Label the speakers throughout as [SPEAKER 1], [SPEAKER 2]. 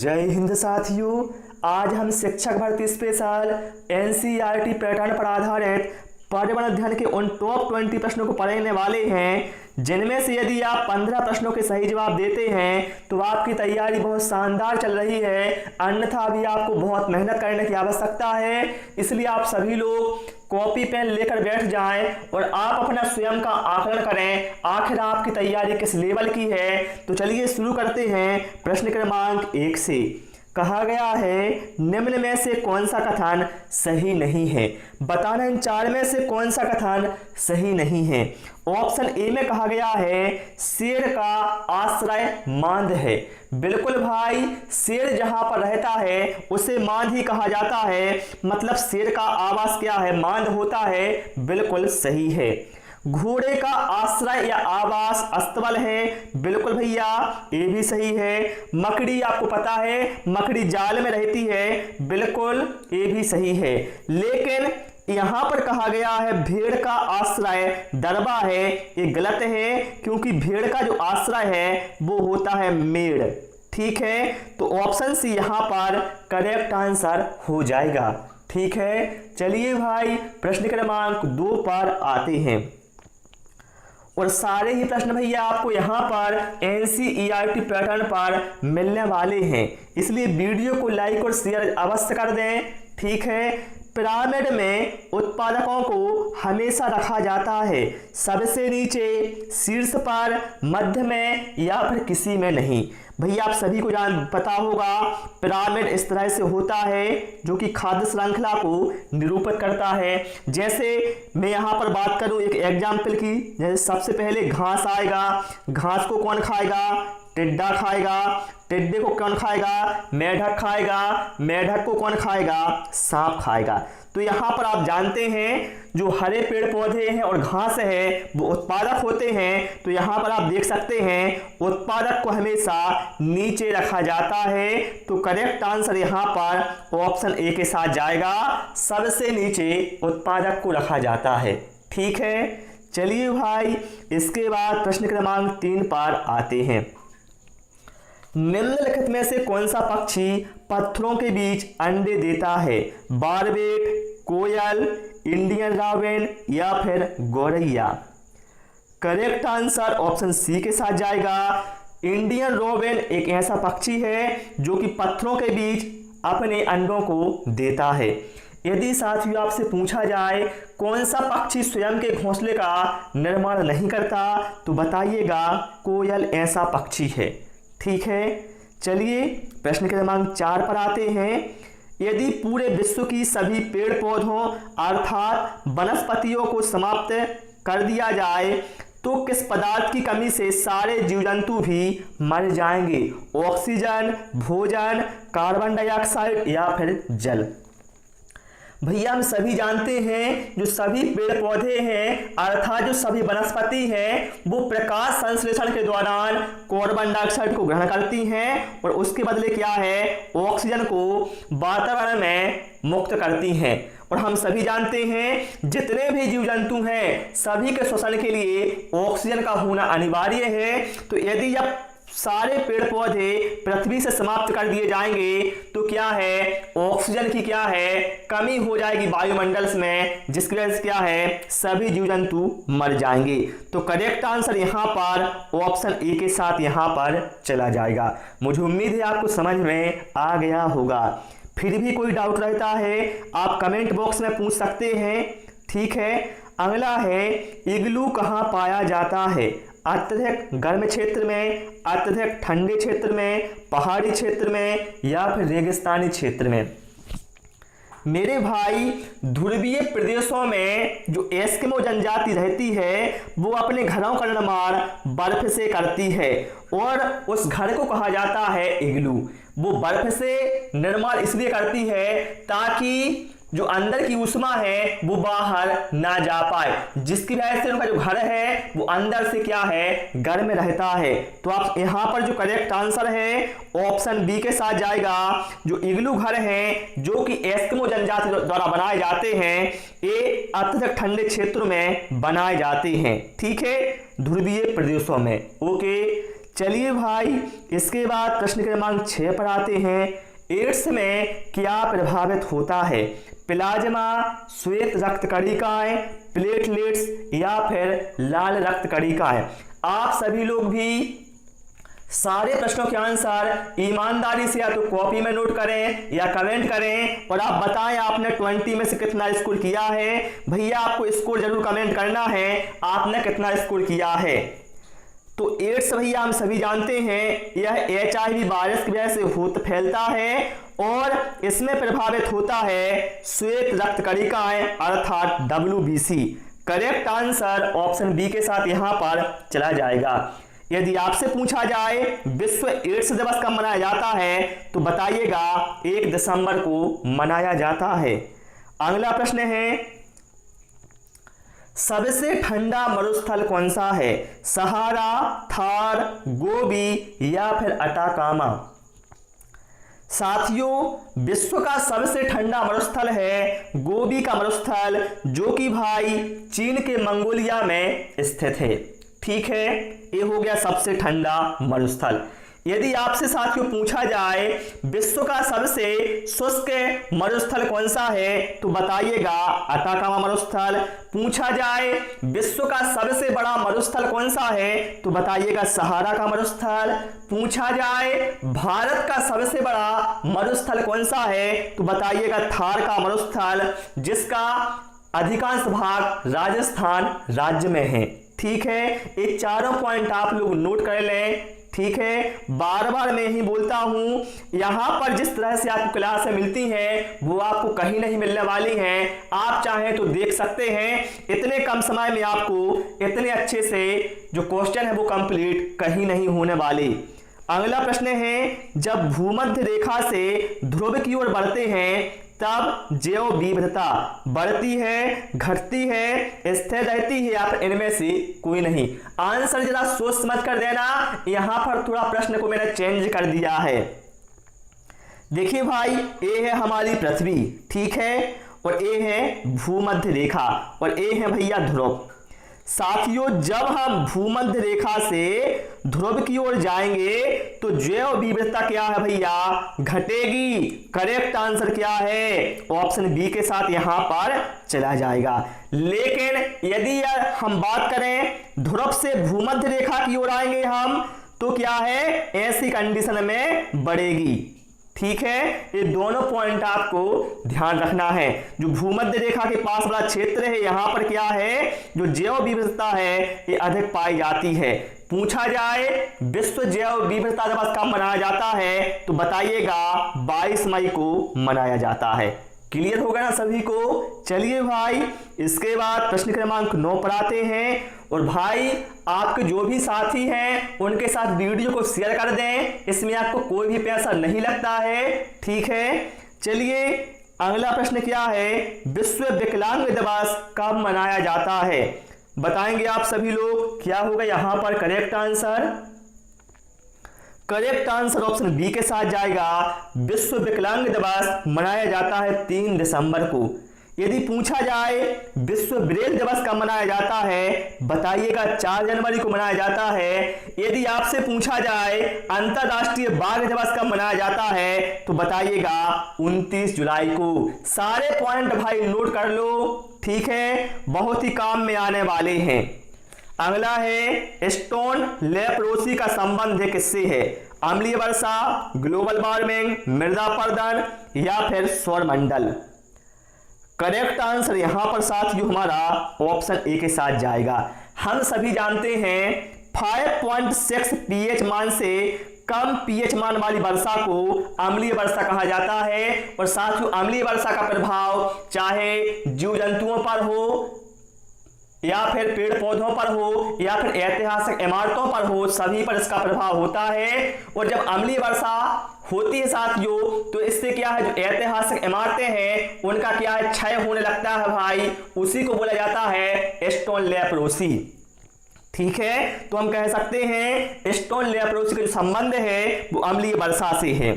[SPEAKER 1] जय हिंद साथियों। आज हम शिक्षक भर्ती स्पेशल एनसीईआरटी पैटर्न पर आधारित पर्यावरण अध्ययन के उन टॉप 20 प्रश्नों को पढ़ने वाले हैं जिनमें से यदि आप 15 प्रश्नों के सही जवाब देते हैं तो आपकी तैयारी बहुत शानदार चल रही है, अन्यथा भी आपको बहुत मेहनत करने की आवश्यकता है। इसलिए आप सभी लोग कॉपी पेन लेकर बैठ जाएं और आप अपना स्वयं का आकलन करें, आखिर आपकी तैयारी किस लेवल की है। तो चलिए शुरू करते हैं। प्रश्न क्रमांक 1 से कहा गया है, निम्न में से कौन सा कथन सही नहीं है। बताना इन 4 में से कौन सा कथन सही नहीं है। ऑप्शन ए में कहा गया है शेर का आश्रय मांद है। बिल्कुल भाई, शेर जहां पर रहता है उसे मांद ही कहा जाता है, मतलब शेर का आवास क्या है, मांद होता है। बिल्कुल सही है। घोड़े का आश्रय या आवास अस्तबल है। बिल्कुल भैया, ये भी सही है। मकड़ी, आपको पता है मकड़ी जाल में रहती है। बिल्कुल ये भी सही है। लेकिन यहां पर कहा गया है भेड़ का आश्रय दरबा है, ये गलत है, क्योंकि भेड़ का जो आश्रय है वो होता है मेड़। ठीक है, तो ऑप्शन सी यहां पर करेक्ट आंसर हो जाएगा। ठीक है, चलिए भाई प्रश्न क्रमांक 2 पर आते हैं। और सारे ही प्रश्न भैया आपको यहाँ पर एनसीईआरटी पैटर्न पर मिलने वाले हैं, इसलिए वीडियो को लाइक और शेयर अवश्य कर दें। ठीक है, पिरामिड में उत्पादकों को हमेशा रखा जाता है सबसे नीचे, शीर्ष पर, मध्य में या फिर किसी में नहीं। भैया आप सभी को पता होगा पिरामिड इस तरह से होता है जो कि खाद्य श्रृंखला को निरूपित करता है। जैसे मैं यहाँ पर बात करूँ एक एग्जाम्पल की, जैसे सबसे पहले घास आएगा, घास को कौन खाएगा, टिड्डा खाएगा। टिड्डे को कौन खाएगा, मेढक खाएगा। मेढक को कौन खाएगा, सांप खाएगा। तो यहाँ पर आप जानते हैं जो हरे पेड़ पौधे हैं और घास है वो उत्पादक होते हैं। तो यहाँ पर आप देख सकते हैं उत्पादक को हमेशा नीचे रखा जाता है। तो करेक्ट आंसर यहाँ पर ऑप्शन ए के साथ जाएगा, सबसे नीचे उत्पादक को रखा जाता है। ठीक है, चलिए भाई इसके बाद प्रश्न क्रमांक 3 पर आते हैं। निम्नलिखित में से कौन सा पक्षी पत्थरों के बीच अंडे देता है। बारबेट, कोयल, इंडियन रावेन या फिर गौरैया। करेक्ट आंसर ऑप्शन सी के साथ जाएगा। इंडियन रोवेन एक ऐसा पक्षी है जो कि पत्थरों के बीच अपने अंडों को देता है। यदि साथियों आपसे पूछा जाए कौन सा पक्षी स्वयं के घोंसले का निर्माण नहीं करता तो बताइएगा कोयल ऐसा पक्षी है। ठीक है, चलिए प्रश्न क्रमांक 4 पर आते हैं। यदि पूरे विश्व की सभी पेड़ पौधों अर्थात वनस्पतियों को समाप्त कर दिया जाए तो किस पदार्थ की कमी से सारे जीव जंतु भी मर जाएंगे। ऑक्सीजन, भोजन, कार्बन डाइऑक्साइड या फिर जल। भैया हम सभी जानते हैं जो सभी पेड़ पौधे हैं अर्थात जो सभी वनस्पति हैं वो प्रकाश संश्लेषण के दौरान कार्बन डाइऑक्साइड को ग्रहण करती हैं और उसके बदले क्या है, ऑक्सीजन को वातावरण में मुक्त करती हैं। और हम सभी जानते हैं जितने भी जीव जंतु हैं सभी के श्वसन के लिए ऑक्सीजन का होना अनिवार्य है। तो यदि अब सारे पेड़ पौधे पृथ्वी से समाप्त कर दिए जाएंगे तो क्या है, ऑक्सीजन की क्या है, कमी हो जाएगी वायुमंडल में, जिसकी वजह से क्या है, सभी जीव जंतु मर जाएंगे। तो करेक्ट आंसर यहाँ पर ऑप्शन ए के साथ यहाँ पर चला जाएगा। मुझे उम्मीद है आपको समझ में आ गया होगा। फिर भी कोई डाउट रहता है आप कमेंट बॉक्स में पूछ सकते हैं। ठीक है, अगला है इग्लू कहाँ पाया जाता है। अत्यधिक गर्म क्षेत्र में, अत्यधिक ठंडे क्षेत्र में, पहाड़ी क्षेत्र में या फिर रेगिस्तानी क्षेत्र में। मेरे भाई ध्रुवीय प्रदेशों में जो एस्किमो जनजाति रहती है वो अपने घरों का निर्माण बर्फ से करती है और उस घर को कहा जाता है इग्लू। वो बर्फ से निर्माण इसलिए करती है ताकि जो अंदर की उष्मा है वो बाहर ना जा पाए, जिसकी वजह से उनका जो घर है वो अंदर से क्या है, गर्म रहता है। तो आप यहाँ पर जो करेक्ट आंसर है ऑप्शन बी के साथ जाएगा। जो इग्लू घर हैं जो कि एस्किमो जनजाति द्वारा बनाए जाते हैं ये अत्यधिक ठंडे क्षेत्रों में बनाए जाते हैं। ठीक है, ध्रुवीय प्रदेशों में। ओके, चलिए भाई इसके बाद प्रश्न क्रमांक 6 पर आते हैं। एड्स में क्या प्रभावित होता है? प्लाज्मा, श्वेत रक्त कणिकाएं, प्लेटलेट्स या फिर लाल रक्त कणिकाएं। आप सभी लोग भी सारे प्रश्नों के आंसर ईमानदारी से या तो कॉपी में नोट करें या कमेंट करें और आप बताएं आपने 20 में से कितना स्कोर किया है। भैया आपको स्कोर जरूर कमेंट करना है, आपने कितना स्कोर किया है। तो एड्स भैया हम सभी जानते हैं यह HIV वायरस की वजह से फैलता है और इसमें प्रभावित होता है श्वेत रक्त कणिकाएं अर्थात WBC। Correct answer option B के साथ यहां पर चला जाएगा। यदि आपसे पूछा जाए विश्व एड्स दिवस कब मनाया जाता है तो बताइएगा 1 दिसंबर को मनाया जाता है। अगला प्रश्न है सबसे ठंडा मरुस्थल कौन सा है? सहारा, थार, गोबी या फिर अटाकामा। साथियों विश्व का सबसे ठंडा मरुस्थल है गोबी का मरुस्थल, जो कि भाई चीन के मंगोलिया में स्थित है। ठीक है, ये हो गया सबसे ठंडा मरुस्थल। यदि आपसे साथियों पूछा जाए विश्व का सबसे शुष्क मरुस्थल कौन सा है तो बताइएगा अटाकामा मरुस्थल। पूछा जाए विश्व का सबसे बड़ा मरुस्थल कौन सा है तो बताइएगा सहारा का मरुस्थल। पूछा जाए भारत का सबसे बड़ा मरुस्थल कौन सा है तो बताइएगा थार का मरुस्थल, जिसका अधिकांश भाग राजस्थान राज्य में है। ठीक है, ये चारों पॉइंट आप लोग नोट कर लें। ठीक है, बार बार मैं ही बोलता हूं, यहां पर जिस तरह से आपको क्लासें मिलती हैं वो आपको कहीं नहीं मिलने वाली हैं। आप चाहें तो देख सकते हैं, इतने कम समय में आपको इतने अच्छे से जो क्वेश्चन है वो कंप्लीट कहीं नहीं होने वाले। अगला प्रश्न है जब भूमध्य रेखा से ध्रुव की ओर बढ़ते हैं तब जैव विविधता बढ़ती है, घटती है, स्थिर रहती है या फिर इनमें से कोई नहीं। आंसर जरा सोच समझ कर देना, यहां पर थोड़ा प्रश्न को मैंने चेंज कर दिया है। देखिए भाई, ये है हमारी पृथ्वी, ठीक है, और ये है भूमध्य रेखा और ये है भैया ध्रुव। साथियों जब हम भूमध्य रेखा से ध्रुव की ओर जाएंगे तो जैव विविधता क्या है भैया? घटेगी। करेक्ट आंसर क्या है? ऑप्शन बी के साथ यहां पर चला जाएगा। लेकिन यदि हम बात करें ध्रुव से भूमध्य रेखा की ओर आएंगे हम तो क्या है? ऐसी कंडीशन में बढ़ेगी। ठीक है, ये दोनों पॉइंट आपको ध्यान रखना है। जो भूमध्य रेखा के पास वाला क्षेत्र है यहां पर क्या है? जो जैव विविधता है ये अधिक पाई जाती है। पूछा जाए विश्व जैव विविधता दिवस कब मनाया जाता है तो बताइएगा 22 मई को मनाया जाता है। क्लियर होगा ना सभी को? चलिए भाई इसके बाद प्रश्न क्रमांक 9 पर आते हैं। और भाई आपके जो भी साथी हैं उनके साथ वीडियो को शेयर कर दें, इसमें आपको कोई भी पैसा नहीं लगता है। ठीक है, चलिए अगला प्रश्न क्या है? विश्व विकलांग दिवस कब मनाया जाता है? बताएंगे आप सभी लोग। क्या होगा यहां पर correct answer? Correct answer option B के साथ जाएगा। विश्व विकलांग दिवस मनाया जाता है 3 दिसंबर को। यदि पूछा जाए विश्व ब्रेल दिवस कब मनाया जाता है बताइएगा 4 जनवरी को मनाया जाता है। यदि आपसे पूछा जाए अंतरराष्ट्रीय बाघ दिवस कब मनाया जाता है तो बताइएगा 29 जुलाई को। सारे पॉइंट भाई नोट कर लो, ठीक है, बहुत ही काम में आने वाले हैं। अगला है स्टोन लेप्रोसी का संबंध किससे है? अम्लीय वर्षा, ग्लोबल वार्मिंग, मृदा अपरदन या फिर सौरमंडल। करेक्ट आंसर यहां पर साथियों हमारा ऑप्शन ए के साथ जाएगा। हम सभी जानते हैं 5.6 पीएच मान से कम पीएच मान वाली वर्षा को अम्लीय वर्षा कहा जाता है। और साथियों अम्लीय वर्षा का प्रभाव चाहे जीव जंतुओं पर हो या फिर पेड़ पौधों पर हो या फिर ऐतिहासिक इमारतों पर हो, सभी पर इसका प्रभाव होता है। और जब अम्लीय वर्षा होती है साथियों तो इससे क्या है, जो ऐतिहासिक इमारतें हैं उनका क्या है, क्षय होने लगता है भाई। उसी को बोला जाता है स्टोन लेप्रोसी। ठीक है, तो हम कह सकते हैं स्टोन लेप्रोसी का जो संबंध है वो अम्लीय वर्षा से है।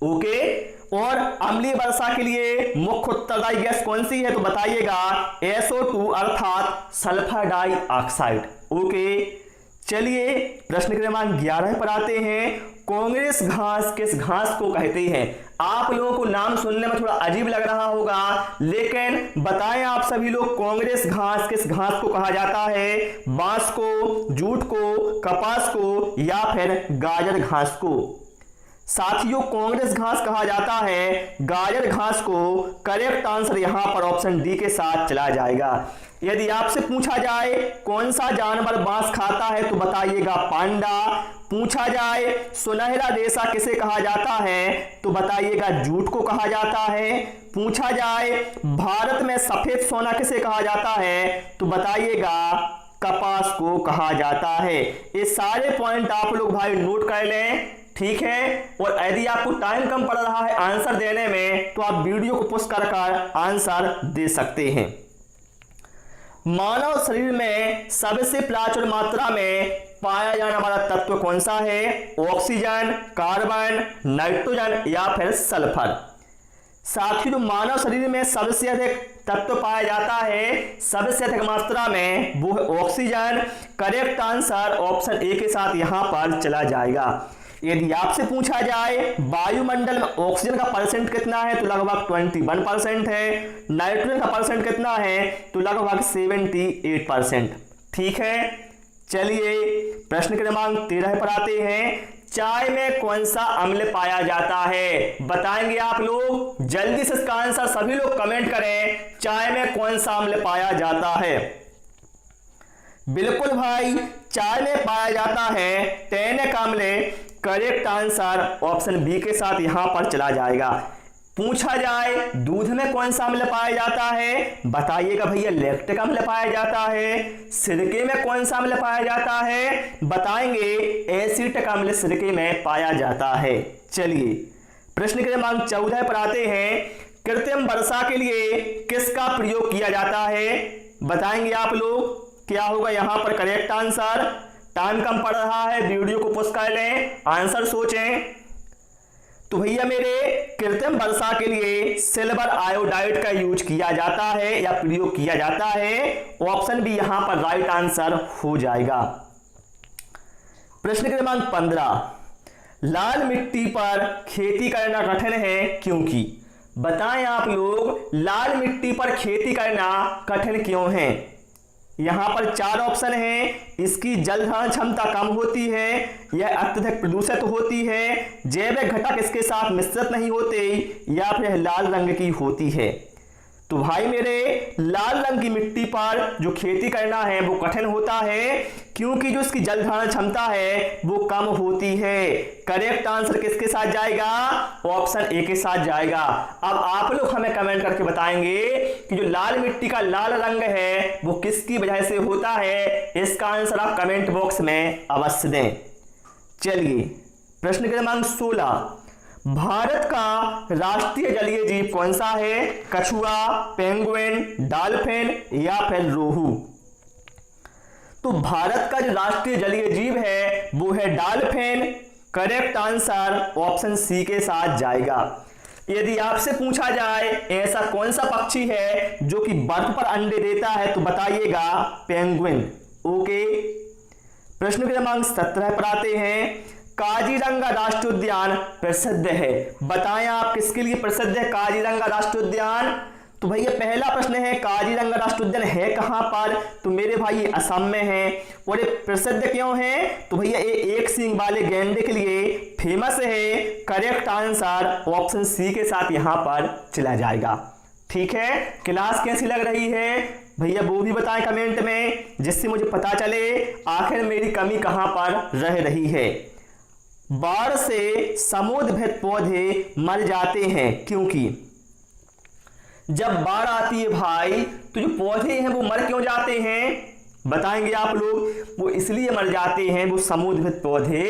[SPEAKER 1] ओके, और अम्लीय वर्षा के लिए मुख्य उत्तरदायी गैस कौन सी है तो बताइएगा SO2 अर्थात सल्फर डाइऑक्साइड। ओके, चलिए प्रश्न क्रमांक 11 पर आते हैं। कांग्रेस घास किस घास को कहते हैं? आप लोगों को नाम सुनने में थोड़ा अजीब लग रहा होगा, लेकिन बताएं आप सभी लोग, कांग्रेस घास किस घास को कहा जाता है? बांस को, जूट को, कपास को या फिर गाजर घास को? साथियों, कांग्रेस घास कहा जाता है गाजर घास को। करेक्ट आंसर यहां पर ऑप्शन डी के साथ चला जाएगा। यदि आपसे पूछा जाए कौन सा जानवर बांस खाता है तो बताइएगा पांडा। पूछा जाए सुनहरा रेशा किसे कहा जाता है तो बताइएगा जूट को कहा जाता है। पूछा जाए भारत में सफेद सोना किसे कहा जाता है तो बताइएगा कपास को कहा जाता है। ये सारे पॉइंट आप लोग भाई नोट कर लें, ठीक है। और यदि आपको टाइम कम पड़ रहा है आंसर देने में तो आप वीडियो को पॉज कर आंसर दे सकते हैं। मानव शरीर में सबसे प्रचुर मात्रा में पाया जाने वाला तत्व कौन सा है? ऑक्सीजन, कार्बन, नाइट्रोजन या फिर सल्फर? साथियों, मानव शरीर में सबसे अधिक तत्व पाया जाता है सबसे अधिक मात्रा में, वो है oxygen. Correct answer option A के साथ यहां पर चला जाएगा। यदि आपसे पूछा जाए वायुमंडल में ऑक्सीजन का परसेंट कितना है तो लगभग 21% है। नाइट्रोजन का परसेंट कितना है तो लगभग 78%। ठीक है, चलिए प्रश्न क्रमांक 13 पर आते हैं। चाय में कौन सा अम्ल पाया जाता है? बताएंगे आप लोग, जल्दी से इसका आंसर सभी लोग कमेंट करें। चाय में कौन सा अम्ल पाया जाता है? बिल्कुल भाई, चाय में पाया जाता है टैनिक अम्ल। करेक्ट आंसर ऑप्शन बी के साथ यहां पर चला जाएगा। पूछा जाए दूध में कौन सा अम्ल पाया जाता है? बताइएगा भैया लैक्टिक अम्ल पाया जाता है। सिरके में कौन सा अम्ल पाया जाता है? बताएंगे एसिटिक अम्ल सिरके में पाया जाता है। चलिए प्रश्न क्रमांक 14 पर आते हैं। कृत्रिम वर्षा के लिए किसका प्रयोग किया जाता है? बताएंगे आप लोग, क्या होगा यहां पर करेक्ट आंसर? टाइम कम पड़ रहा है, वीडियो को पॉज कर लें, आंसर सोचें। तो भैया मेरे कृत्रिम वर्षा के लिए सिल्वर आयोडाइड का यूज किया जाता है या प्रयोग किया जाता है। ऑप्शन बी यहां पर राइट आंसर हो जाएगा। प्रश्न क्रमांक 15, लाल मिट्टी पर खेती करना कठिन है क्योंकि? बताएं आप लोग, लाल मिट्टी पर खेती करना कठिन क्यों है? यहां पर 4 ऑप्शन हैं। इसकी जल धारण क्षमता कम होती है, यह अत्यधिक प्रदूषित होती है, जैविक घटक इसके साथ मिश्रित नहीं होते या फिर लाल रंग की होती है। तो भाई मेरे लाल रंग की मिट्टी पर जो खेती करना है वो कठिन होता है क्योंकि जो इसकी जल धारण क्षमता है वो कम होती है। करेक्ट आंसर किसके साथ जाएगा? ऑप्शन ए के साथ जाएगा। अब आप लोग हमें कमेंट करके बताएंगे कि जो लाल मिट्टी का लाल रंग है वो किसकी वजह से होता है। इसका आंसर आप कमेंट बॉक्स में अवश्य दें। चलिए प्रश्न क्रमांक 16, भारत का राष्ट्रीय जलीय जीव कौन सा है? कछुआ, पेंगुइन, डॉल्फिन या फिर रोहू? तो भारत का जो राष्ट्रीय जलीय जीव है वो है dolphin. Correct answer option C के साथ जाएगा। यदि आपसे पूछा जाए ऐसा कौन सा पक्षी है जो कि बर्फ पर अंडे देता है तो बताइएगा पेंगुइन। ओके, प्रश्न क्रमांक 17 पर आते हैं। काजीरंगा राष्ट्रीय उद्यान प्रसिद्ध है, बताएं आप किसके लिए प्रसिद्ध है काजीरंगा राष्ट्रीय उद्यान? तो भैया पहला प्रश्न है काजीरंगा राष्ट्रीय उद्यान है कहां पर? तो मेरे भाई ये असम में है। और ये प्रसिद्ध क्यों है? तो भैया ये एक सींग वाले गैंडे के लिए फेमस है। करेक्ट आंसर ऑप्शन सी के साथ यहां पर चला जाएगा। ठीक है, क्लास कैसी लग रही है भैया वो भी बताएं कमेंट में, जिससे मुझे पता चले आखिर मेरी कमी कहां पर रह रही है। बाढ़ से समुद्रभूत पौधे मर जाते हैं क्योंकि? जब बाढ़ आती है भाई तो जो पौधे हैं वो मर क्यों जाते हैं? बताएंगे आप लोग, वो इसलिए मर जाते हैं वो समुद्रभूत पौधे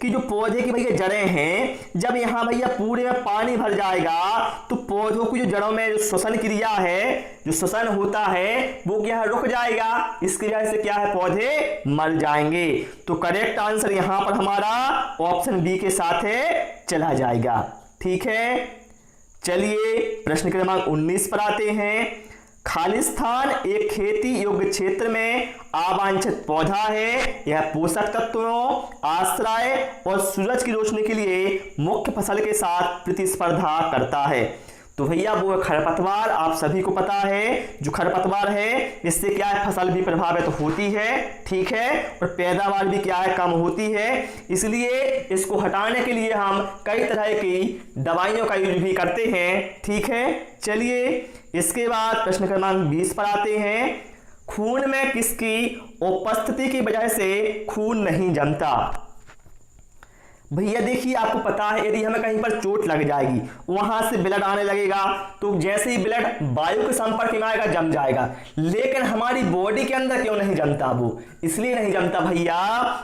[SPEAKER 1] कि जो पौधे की भैया जड़ें हैं जब यहाँ भैया पूरे में पानी भर जाएगा तो पौधों की जो जड़ों में जो श्वसन क्रिया है, जो श्वसन होता है वो क्या रुक जाएगा। इसकी वजह से क्या है पौधे मर जाएंगे। तो करेक्ट आंसर यहाँ पर हमारा ऑप्शन बी के साथ है चला जाएगा। ठीक है, चलिए प्रश्न क्रमांक 19 पर आते हैं। खालिस्तान एक खेती योग्य क्षेत्र में अवांछित पौधा है। यह पोषक तत्वों, आश्रय और सूरज की रोशनी के लिए मुख्य फसल के साथ प्रतिस्पर्धा करता है। तो भैया वो खरपतवार आप सभी को पता है, जो खरपतवार है इससे क्या है, फसल भी प्रभावित होती है, ठीक है, और पैदावार भी क्या है, कम होती है। इसलिए इसको हटाने के लिए हम कई तरह की दवाइयों का यूज भी करते हैं, ठीक है। चलिए इसके बाद प्रश्न क्रमांक 20 पर आते हैं। खून में किसकी उपस्थिति की वजह से खून नहीं जमता? भैया देखिए आपको पता है, यदि हमें कहीं पर चोट लग जाएगी, वहां से ब्लड आने लगेगा, तो जैसे ही ब्लड वायु के संपर्क में आएगा जम जाएगा। लेकिन हमारी बॉडी के अंदर क्यों नहीं जमता? वो इसलिए नहीं जमता भैया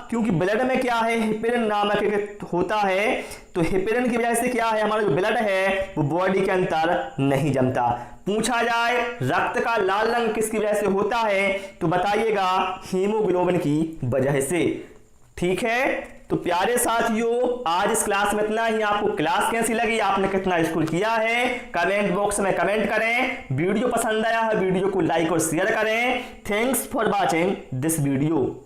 [SPEAKER 1] क्योंकि ब्लड में क्या है, हेपेरिन नामक एक होता है। तो हेपेरिन की वजह से क्या है, हमारा जो ब्लड है वो बॉडी के अंदर नहीं जमता। पूछा जाए रक्त का लाल रंग किसकी वजह से होता है, तो बताइएगा हीमोग्लोबिन की वजह से, ठीक है। तो प्यारे साथियों आज इस क्लास में इतना ही। आपको क्लास कैसी लगी, आपने कितना स्कोर किया है, कमेंट बॉक्स में कमेंट करें। वीडियो पसंद आया है वीडियो को लाइक और शेयर करें। Thanks for watching this video.